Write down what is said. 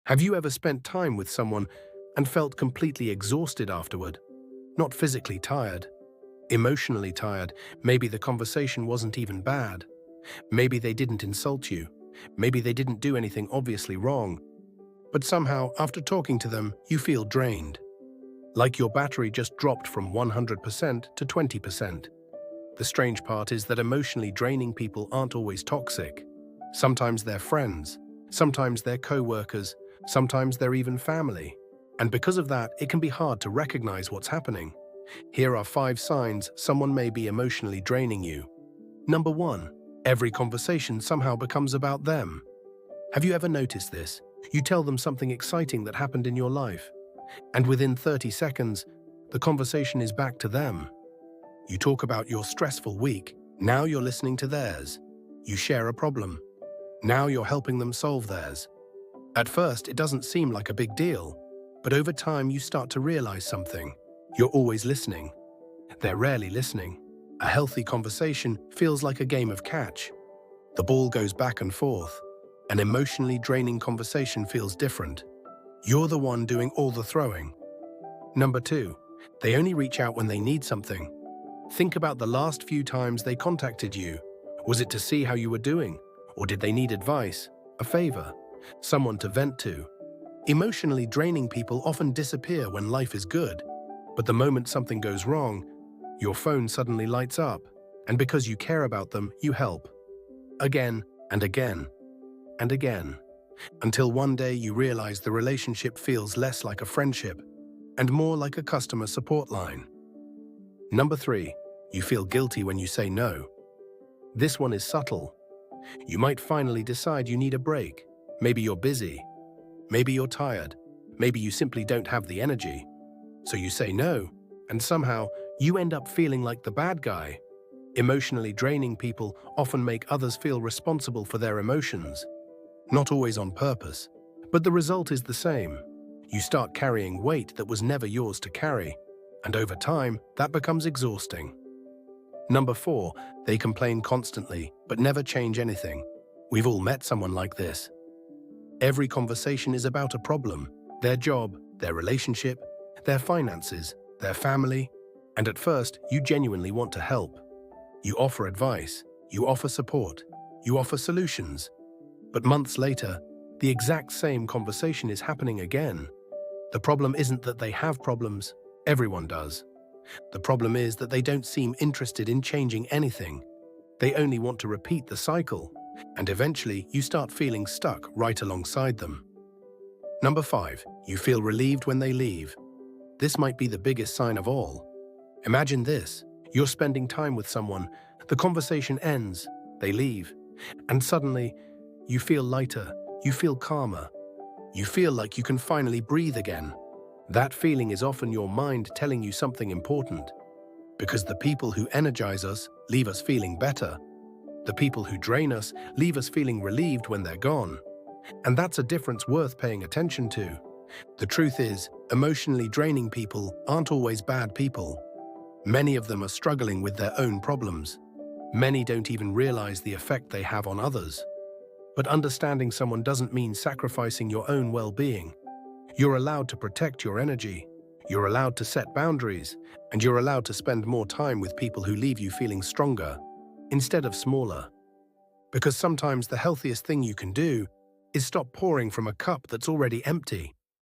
Have you ever spent time with someone and felt completely exhausted afterward? Not physically tired, emotionally tired. Maybe the conversation wasn't even bad. Maybe they didn't insult you. Maybe they didn't do anything obviously wrong. But somehow, after talking to them, you feel drained. Like your battery just dropped from 100% to 20%. The strange part is that emotionally draining people aren't always toxic. Sometimes they're friends. Sometimes they're co-workers. Sometimes they're even family. And because of that, it can be hard to recognize what's happening. Here are 5 signs someone may be emotionally draining you. Number 1. Every conversation somehow becomes about them. Have you ever noticed this? You tell them something exciting that happened in your life, and within 30 seconds, the conversation is back to them. You talk about your stressful week. Now you're listening to theirs. You share a problem. Now you're helping them solve theirs. At first, it doesn't seem like a big deal, but over time you start to realize something. You're always listening. They're rarely listening. A healthy conversation feels like a game of catch. The ball goes back and forth. An emotionally draining conversation feels different. You're the one doing all the throwing. Number 2, they only reach out when they need something. Think about the last few times they contacted you. Was it to see how you were doing? Or did they need advice, a favor, someone to vent to? Emotionally draining people often disappear when life is good, but the moment something goes wrong, your phone suddenly lights up, and because you care about them, you help. Again and again and again, until one day you realize the relationship feels less like a friendship and more like a customer support line. Number 3, you feel guilty when you say no. This one is subtle. You might finally decide you need a break. Maybe you're busy. Maybe you're tired. Maybe you simply don't have the energy. So you say no, and somehow you end up feeling like the bad guy. Emotionally draining people often make others feel responsible for their emotions. Not always on purpose, but the result is the same. You start carrying weight that was never yours to carry, and over time, that becomes exhausting. Number 4, they complain constantly, but never change anything. We've all met someone like this. Every conversation is about a problem, their job, their relationship, their finances, their family, and at first, you genuinely want to help. You offer advice, you offer support, you offer solutions. But months later, the exact same conversation is happening again. The problem isn't that they have problems, everyone does. The problem is that they don't seem interested in changing anything. They only want to repeat the cycle, and eventually you start feeling stuck right alongside them. Number 5, you feel relieved when they leave. This might be the biggest sign of all. Imagine this, you're spending time with someone, the conversation ends, they leave, and suddenly you feel lighter, you feel calmer. You feel like you can finally breathe again. That feeling is often your mind telling you something important. Because the people who energize us leave us feeling better. The people who drain us leave us feeling relieved when they're gone. And that's a difference worth paying attention to. The truth is, emotionally draining people aren't always bad people. Many of them are struggling with their own problems. Many don't even realize the effect they have on others. But understanding someone doesn't mean sacrificing your own well-being. You're allowed to protect your energy. You're allowed to set boundaries, and you're allowed to spend more time with people who leave you feeling stronger instead of smaller. Because sometimes the healthiest thing you can do is stop pouring from a cup that's already empty.